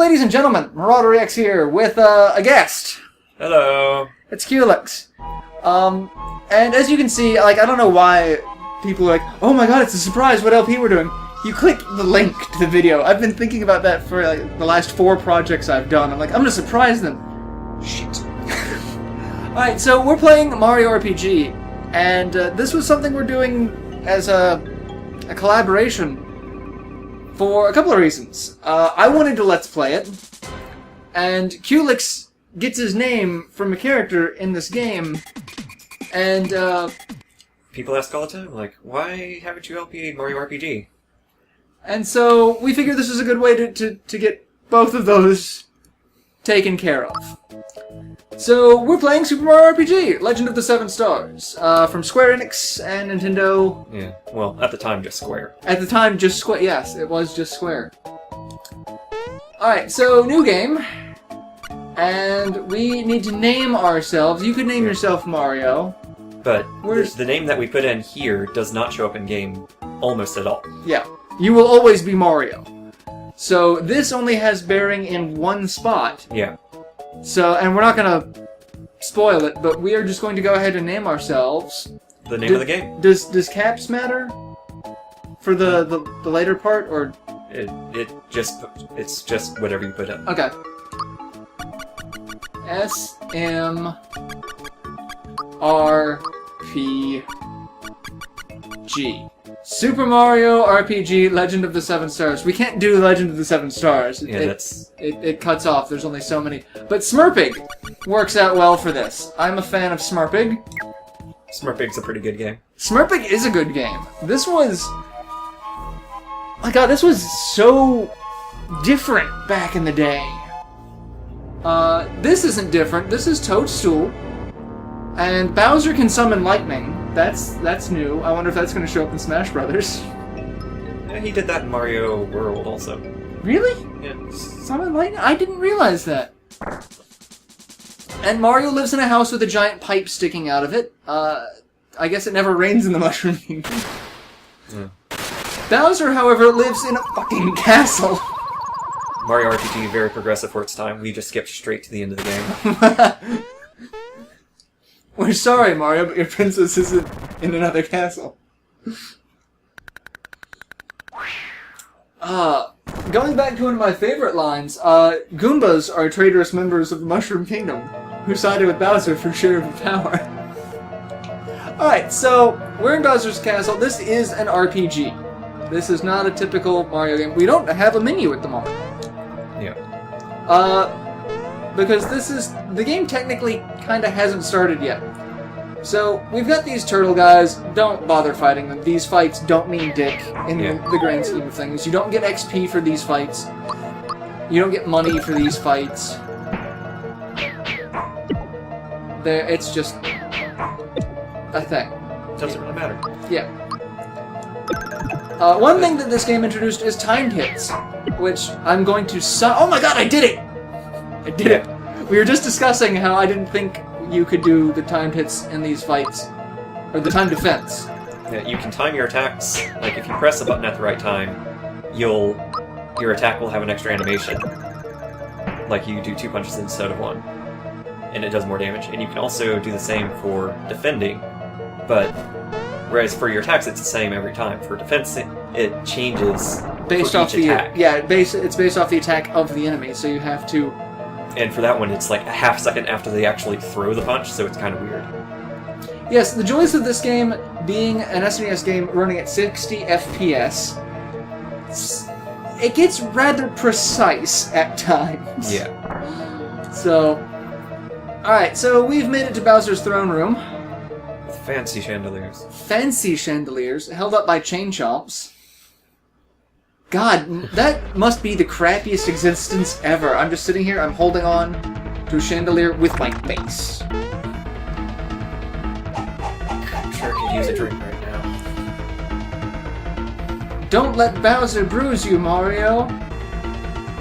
ladies and gentlemen, MarauderEX here with a guest. Hello. It's Culex. And as you can see, like, I don't know why people are like, oh my god, it's a surprise what LP we're doing. You click the link to the video. I've been thinking about that for like the last 4 projects I've done. I'm like, I'm gonna surprise them. Shit. Alright, so we're playing Mario RPG, and this was something we're doing as a collaboration for a couple of reasons. I wanted to Let's Play it, and Culex gets his name from a character in this game, and People ask all the time, like, why haven't you LP'd Mario RPG? And so we figured this was a good way to get both of those taken care of. So we're playing Super Mario RPG, Legend of the Seven Stars, from Square Enix and Nintendo. Yeah, well, at the time, just Square. At the time, just Square. Yes, it was just Square. Alright, so new game. And we need to name ourselves. You could name yourself Mario. But the name that we put in here does not show up in game almost at all. Yeah, you will always be Mario. So this only has bearing in one spot. Yeah. So, and we're not gonna spoil it, but we are just going to go ahead and name ourselves. The name of the game. Does caps matter for the later part, or it's just whatever you put in. okay. SMRPG. Super Mario RPG Legend of the Seven Stars. We can't do Legend of the Seven Stars. Yeah, it cuts off. There's only so many. But Smurpig works out well for this. I'm a fan of Smurpig. Smurpig's a pretty good game. Smurpig is a good game. This was... my god, this was so different back in the day. This isn't different. This is Toadstool. And Bowser can summon lightning. That's new. I wonder if that's going to show up in Smash Brothers. Yeah, he did that in Mario World also. Really? Yeah. Summon lightning? I didn't realize that. And Mario lives in a house with a giant pipe sticking out of it. I guess it never rains in the Mushroom Kingdom. Yeah. Bowser, however, lives in a fucking castle. Mario RPG, very progressive for its time. We just skipped straight to the end of the game. We're sorry, Mario, but your princess isn't in another castle. Going back to one of my favorite lines, Goombas are traitorous members of the Mushroom Kingdom, who sided with Bowser for share of the power. Alright, so, we're in Bowser's castle. This is an RPG. This is not a typical Mario game. We don't have a menu at the moment. Yeah. Because the game technically kinda hasn't started yet. So, we've got these turtle guys, don't bother fighting them. These fights don't mean dick in the grand scheme of things. You don't get XP for these fights. You don't get money for these fights. It's just a thing. Doesn't really matter. Yeah. One thing that this game introduced is timed hits, which I'm going to oh my god, I did it! I did it! We were just discussing how I didn't think you could do the timed hits in these fights. Or the timed defense. Yeah, you can time your attacks. Like, if you press the button at the right time, your attack will have an extra animation. Like, you do 2 punches instead of 1. And it does more damage. And you can also do the same for defending, but whereas for your attacks, it's the same every time. For defense, it changes based off the attack. Yeah, it's based off the attack of the enemy, so you have to. And for that one, it's like a half second after they actually throw the punch, so it's kind of weird. Yes, the joys of this game being an SNES game running at 60 FPS. It gets rather precise at times. Yeah. So, alright, so we've made it to Bowser's throne room. Fancy chandeliers. Fancy chandeliers, held up by chain chomps. God, that must be the crappiest existence ever. I'm just sitting here, I'm holding on to a chandelier with my face. I'm sure I could use a drink right now. Don't let Bowser bruise you, Mario.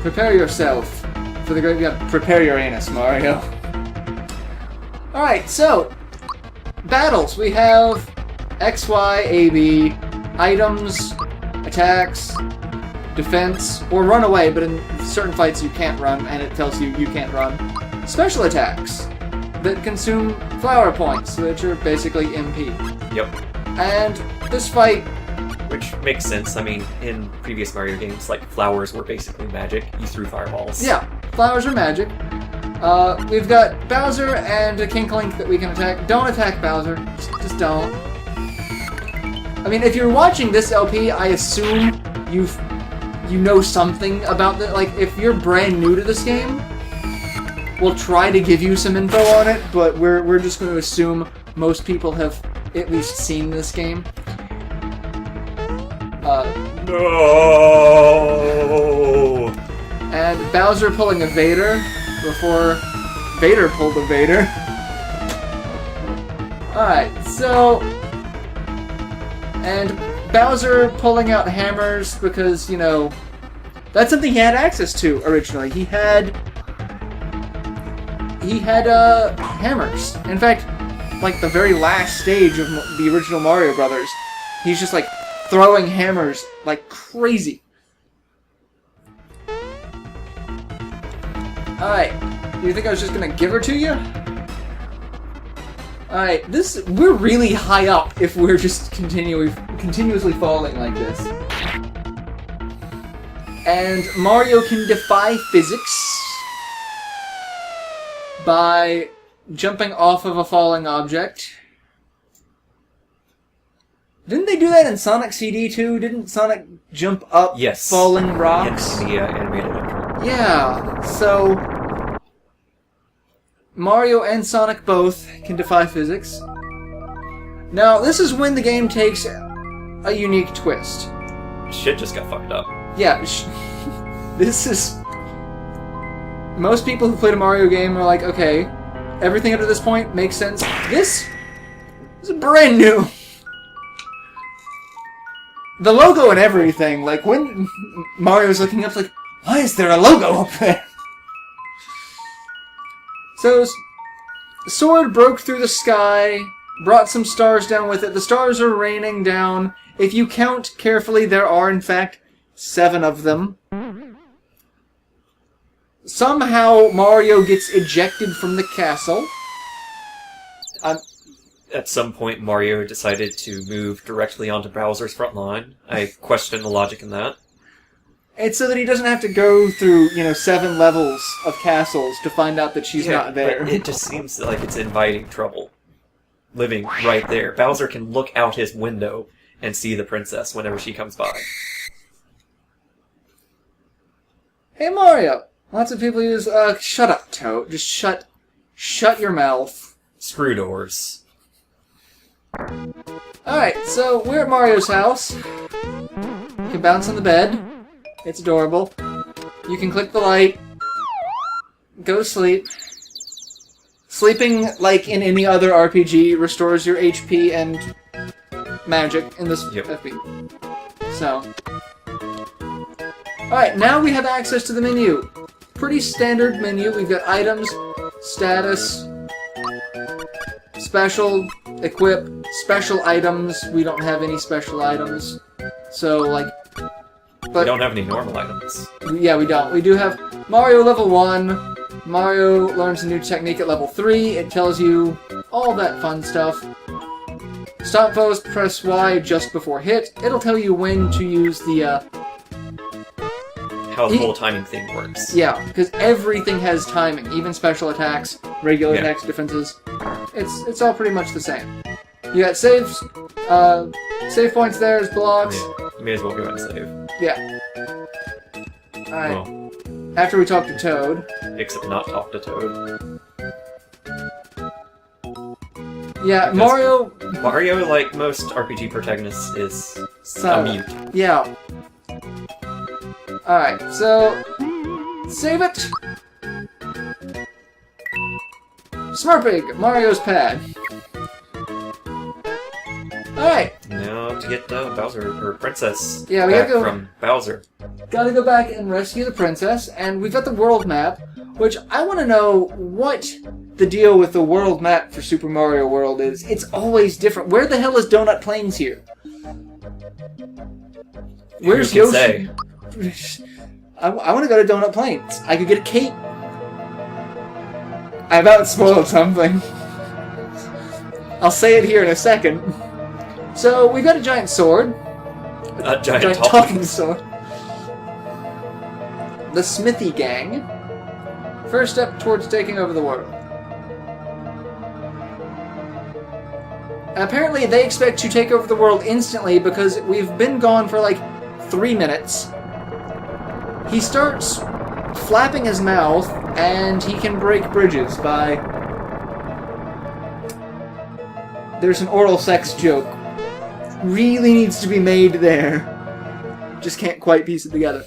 Prepare yourself for the great... Yeah, prepare your anus, Mario. Alright, so... battles. We have X, Y, A, B, items, attacks, defense, or run away, but in certain fights you can't run, and it tells you can't run. Special attacks that consume flower points, which are basically MP. Yep. And this fight... Which makes sense. I mean, in previous Mario games, like, flowers were basically magic. You threw fireballs. Yeah, flowers are magic. We've got Bowser and a King Link that we can attack. Don't attack Bowser. Just don't. I mean, if you're watching this LP, I assume you know something about it. Like, if you're brand new to this game, we'll try to give you some info on it, but we're just going to assume most people have at least seen this game. No! And Bowser pulling a Vader before Vader pulled a Vader. Alright, so... And Bowser pulling out hammers because, you know, that's something he had access to originally. He had hammers. In fact, like the very last stage of the original Mario Brothers, he's just like throwing hammers like crazy. Alright, do you think I was just gonna give her to you? Alright, we're really high up if we're just continuously falling like this. And Mario can defy physics by jumping off of a falling object. Didn't they do that in Sonic CD too? Didn't Sonic jump up falling rocks? Yes, the animated intro. Yeah, so Mario and Sonic both can defy physics. Now, this is when the game takes a unique twist. Shit just got fucked up. Yeah, this is... Most people who played a Mario game are like, okay, everything up to this point makes sense. This is brand new. The logo and everything, like, when Mario's looking up, like, why is there a logo up there? So, Sword broke through the sky, brought some stars down with it. The stars are raining down. If you count carefully, there are, in fact, 7 of them. Somehow, Mario gets ejected from the castle. At some point, Mario decided to move directly onto Bowser's front line. I question the logic in that. It's so that he doesn't have to go through, 7 levels of castles to find out that she's not there. But it just seems like it's inviting trouble. Living right there. Bowser can look out his window and see the princess whenever she comes by. Hey, Mario! Lots of people use, shut up, Toad. Just shut your mouth. Screw doors. Alright, so we're at Mario's house. You can bounce on the bed. It's adorable. You can click the light. Go to sleep. Sleeping, like in any other RPG, restores your HP and magic in this FP. So. Alright, now we have access to the menu. Pretty standard menu. We've got items, status, special, equip, special items. We don't have any special items. So, like... But we don't have any normal items. Yeah, we don't. We do have Mario level 1. Mario learns a new technique at level 3. It tells you all that fun stuff. Stop foes, press Y just before hit. It'll tell you when to use the, how the whole timing thing works. Yeah, because everything has timing. Even special attacks, regular attacks, defenses. It's all pretty much the same. You got saves, save points there as blocks. Yeah, you may as well go and save. Yeah. Alright. Well, after we talk to Toad. Except not talk to Toad. Yeah, because Mario, like most RPG protagonists, is a mute. Yeah. Alright, so... Save it! Smurpig, Mario's pad. Alright. Now to get Bowser, or Princess, we back gotta go from Bowser. Gotta go back and rescue the princess, and we've got the world map, which I want to know what the deal with the world map for Super Mario World is. It's always different. Where the hell is Donut Plains here? Where's Who can say? I want to go to Donut Plains. I could get a cape. I about spoiled something. I'll say it here in a second. So, we got a giant sword. A giant talking sword. The Smithy Gang. First step towards taking over the world. Apparently, they expect to take over the world instantly because we've been gone for like 3 minutes. He starts flapping his mouth, and he can break bridges by... There's an oral sex joke. Really needs to be made there. Just can't quite piece it together.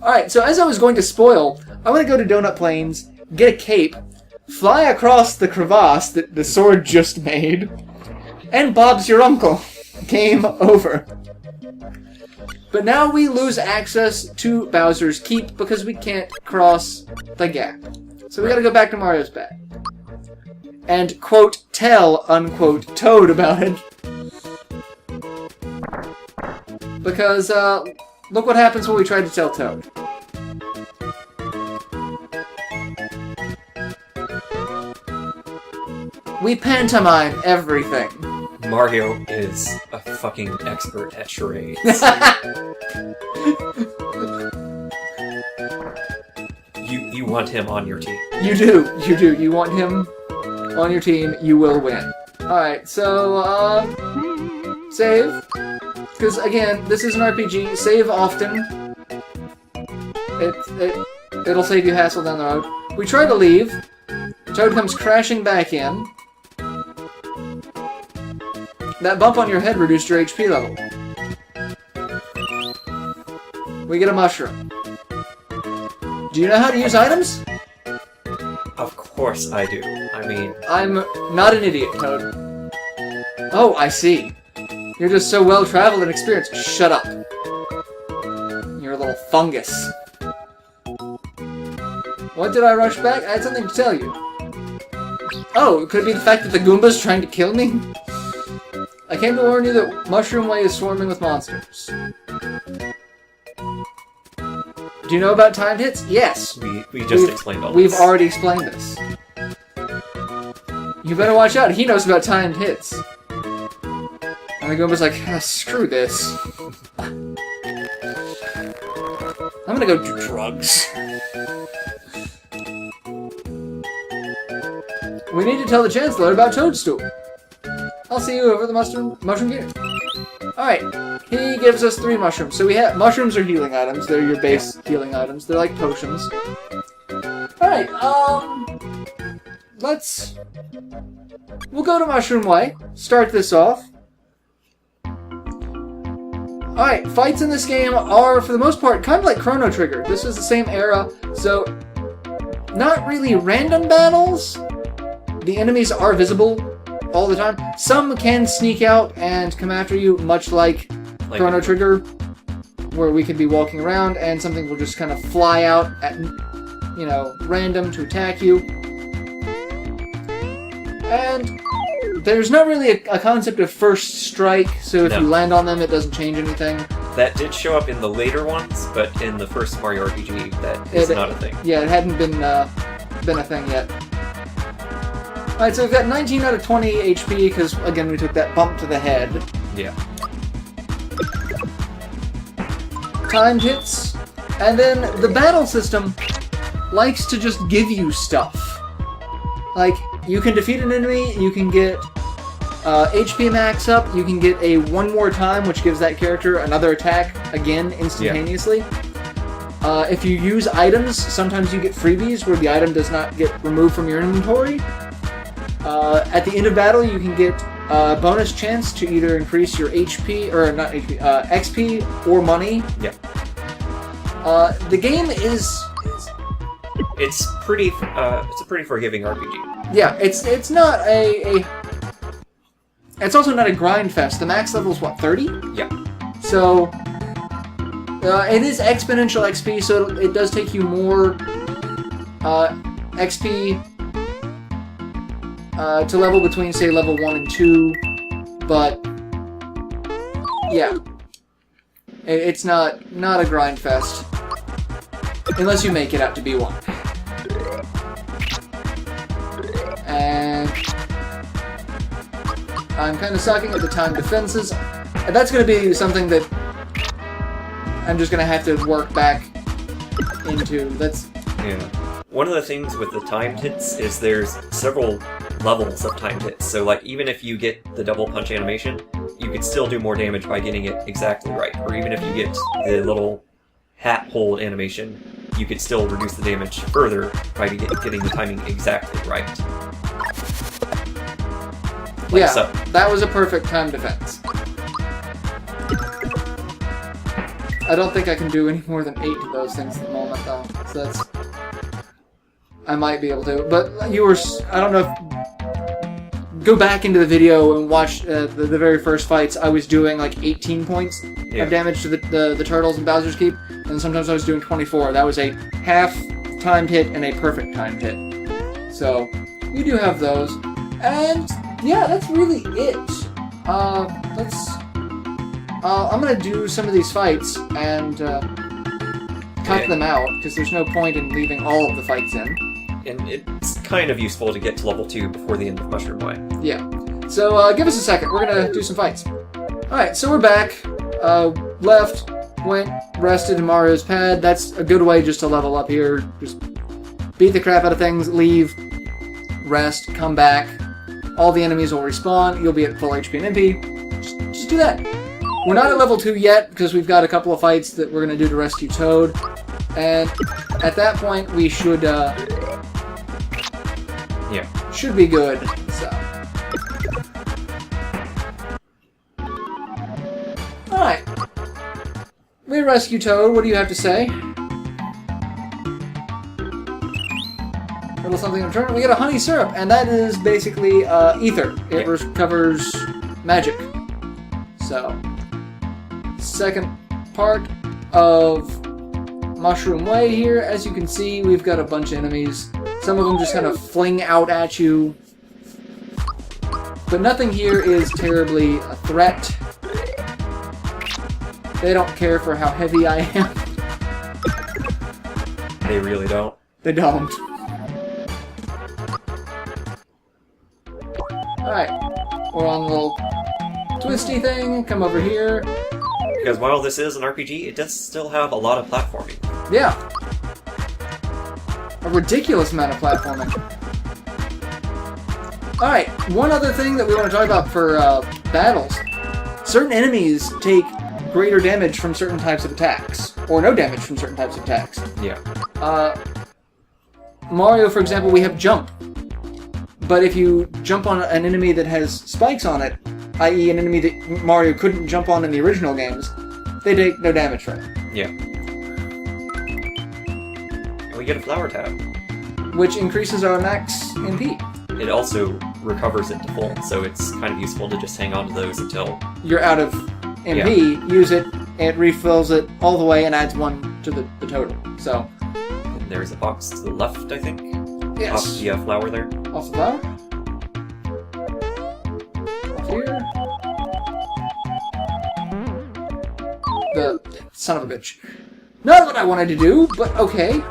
Alright, so as I was going to spoil, I want to go to Donut Plains, get a cape, fly across the crevasse that the sword just made, and Bob's your uncle. Game over. But now we lose access to Bowser's Keep because we can't cross the gap. So we gotta go back to Mario's bag. And, quote, tell, unquote, Toad about it. Because, look what happens when we try to tell Toad. We pantomime everything. Mario is a fucking expert at charades. You want him on your team. You do. You do. You want him on your team, you will win. Alright, so, save. Because, again, this is an RPG. Save often. It'll save you hassle down the road. We try to leave. Toad comes crashing back in. That bump on your head reduced your HP level. We get a mushroom. Do you know how to use items? Of course I do. I mean... I'm not an idiot, Toad. Oh, I see. You're just so well-traveled and experienced. Shut up. You're a little fungus. What did I rush back? I had something to tell you. Oh, could it be the fact that the Goomba's trying to kill me? I came to warn you that Mushroom Way is swarming with monsters. Do you know about timed hits? Yes. We just explained all this. We've already explained this. You better watch out. He knows about timed hits. And the Goomba's like, ah, screw this. I'm gonna go do drugs. We need to tell the Chancellor about Toadstool. I'll see you over the mushroom gear. Alright, he gives us 3 mushrooms. So we have... Mushrooms are healing items. They're your base healing items. They're like potions. Alright, let's... We'll go to Mushroom Way. Start this off. Alright, fights in this game are, for the most part, kind of like Chrono Trigger. This is the same era, so... Not really random battles. The enemies are visible all the time. Some can sneak out and come after you, much like Chrono Trigger, where we could be walking around and something will just kind of fly out at, you know, random to attack you. And there's not really a concept of first strike, so if you land on them, it doesn't change anything. That did show up in the later ones, but in the first Mario RPG, that is not a thing. Yeah, it hadn't been a thing yet. Alright, so we've got 19 out of 20 HP, because, again, we took that bump to the head. Yeah. Timed hits, and then the battle system likes to just give you stuff. Like, you can defeat an enemy, you can get HP max up, you can get a one more time, which gives that character another attack, again, instantaneously. Yeah. If you use items, sometimes you get freebies, where the item does not get removed from your inventory. At the end of battle, you can get a bonus chance to either increase your HP, or not HP, XP or money. Yeah. The game is... It's a pretty forgiving RPG. Yeah, it's not a... It's also not a grind fest. The max level is, what, 30? Yeah. So, it is exponential XP, so it does take you more XP to level between, say, level 1 and 2, but, yeah. It's not a grind fest. Unless you make it out to be one. And I'm kind of sucking at the time defenses. And that's going to be something that I'm just going to have to work back into. Yeah. One of the things with the timed hits is there's several levels of timed hits. So, like, even if you get the double punch animation, you could still do more damage by getting it exactly right. Or even if you get the little hat hold animation, you could still reduce the damage further by getting the timing exactly right. Like yeah, so. That was a perfect time defense. I don't think I can do any more than 8 of those things at the moment, though. So that's... I might be able to. But you were... I don't know if... Go back into the video and watch the very first fights. I was doing like 18 points of damage to the turtles in Bowser's Keep, and sometimes I was doing 24. That was a half timed hit and a perfect timed hit. So, you do have those. And, yeah, that's really it. I'm gonna do some of these fights and cut them out, because there's no point in leaving all of the fights in. And it's kind of useful to get to level 2 before the end of Mushroom Way. Yeah. So, give us a second. We're gonna do some fights. Alright, so we're back. Left, went, rested in Mario's pad. That's a good way just to level up here. Just beat the crap out of things, leave, rest, come back. All the enemies will respawn. You'll be at full HP and MP. Just do that. We're not at level 2 yet, because we've got a couple of fights that we're gonna do to rescue Toad. And at that point, we should, should be good, so. Alright. We rescue Toad. What do you have to say? Little something in return. We get a honey syrup, and that is basically ether. It recovers magic. So, second part of Mushroom Way here. As you can see, we've got a bunch of enemies. Some of them just kind of fling out at you. But nothing here is terribly a threat. They don't care for how heavy I am. They really don't. They don't. Alright. We're on a little twisty thing. Come over here. Because while this is an RPG, it does still have a lot of platforming. Yeah. A ridiculous amount of platforming. Alright, one other thing that we want to talk about for battles. Certain enemies take greater damage from certain types of attacks. Or no damage from certain types of attacks. Yeah. Mario, for example, we have jump. But if you jump on an enemy that has spikes on it, i.e. an enemy that Mario couldn't jump on in the original games, they take no damage from it. Yeah. And we get a flower tab. Which increases our max MP. It also recovers it to full, so it's kind of useful to just hang on to those until... You're out of MP, use it, it refills it all the way and adds 1 to the total. So... And there's a box to the left, I think? Yes. Off the flower there. Off the flower. Off here. The son of a bitch. Not what I wanted to do, but okay.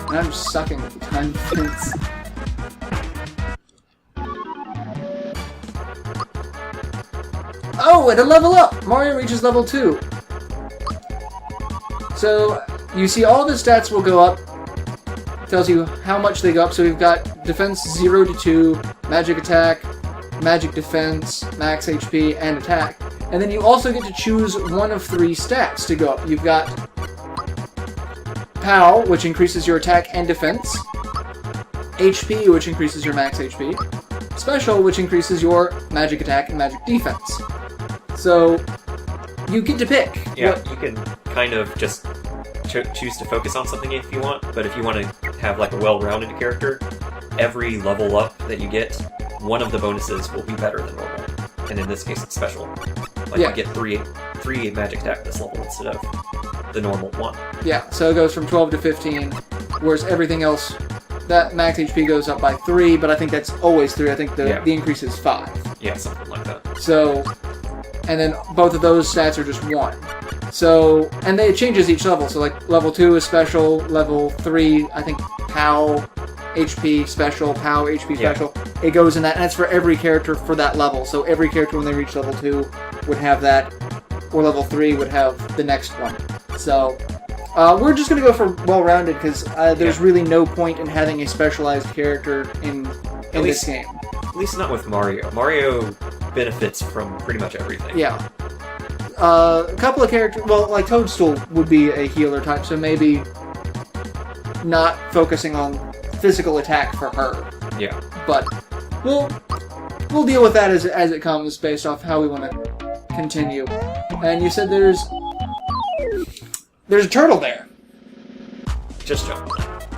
And I'm sucking at the time defense. Oh, and a level up! Mario reaches level 2. So, you see all the stats will go up. Tells you how much they go up. So we've got defense 0 to 2, magic attack, magic defense, max HP, and attack. And then you also get to choose one of 3 stats to go up. You've got POW, which increases your attack and defense, HP, which increases your max HP, Special, which increases your magic attack and magic defense. So, you get to pick. Yeah, you can kind of just choose to focus on something if you want, but if you want to have like a well-rounded character, every level up that you get, one of the bonuses will be better than normal. And in this case, it's special. Like you get three magic attack this level instead of the normal 1. Yeah, so it goes from 12 to 15, whereas everything else, that max HP goes up by 3, but I think that's always 3. I think the increase is 5. Yeah, something like that. So, and then both of those stats are just 1. So, and it changes each level. So, like, level 2 is special, level 3, I think, POW, HP special, POW, HP special. It goes in that, and it's for every character for that level. So, every character when they reach level 2 would have that, or level 3 would have the next one. So, we're just going to go for well-rounded, because there's really no point in having a specialized character in this game. At least not with Mario. Mario benefits from pretty much everything. Yeah. A couple of characters, well, like Toadstool would be a healer type, so maybe not focusing on physical attack for her. Yeah. But we'll deal with that as it comes, based off how we want to continue. And you said there's a turtle there. Just jump.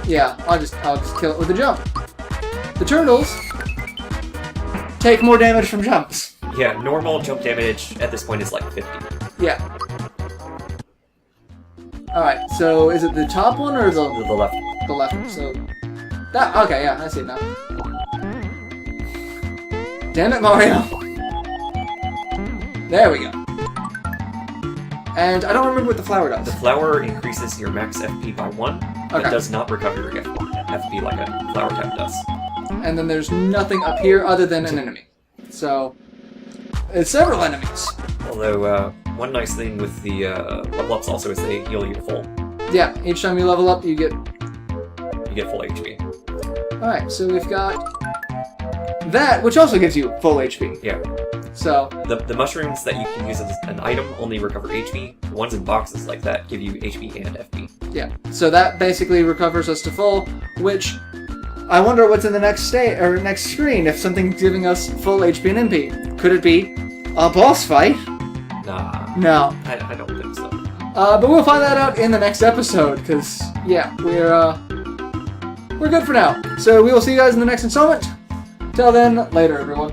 Yeah, I'll just kill it with a jump. The turtles take more damage from jumps. Yeah, normal jump damage at this point is like 50. Yeah. Alright, so is it the top one or the left one? The left one, so... That, okay, yeah, I see it now. Damn it, Mario! There we go. And I don't remember what the flower does. The flower increases your max FP by 1, but does not recover your FP like a flower type does. And then there's nothing up here other than an enemy. So... It's several enemies. Although, one nice thing with the level ups also is they heal you full. Yeah, each time you level up, you get full HP. Alright, so we've got that, which also gives you full HP. Yeah. So... The mushrooms that you can use as an item only recover HP. The ones in boxes like that give you HP and FP. Yeah, so that basically recovers us to full, which... I wonder what's in the next next screen, if something's giving us full HP and MP. Could it be a boss fight? Nah. No. I don't think so. But we'll find that out in the next episode, because, yeah, we're good for now. So we will see you guys in the next installment. Till then, later, everyone.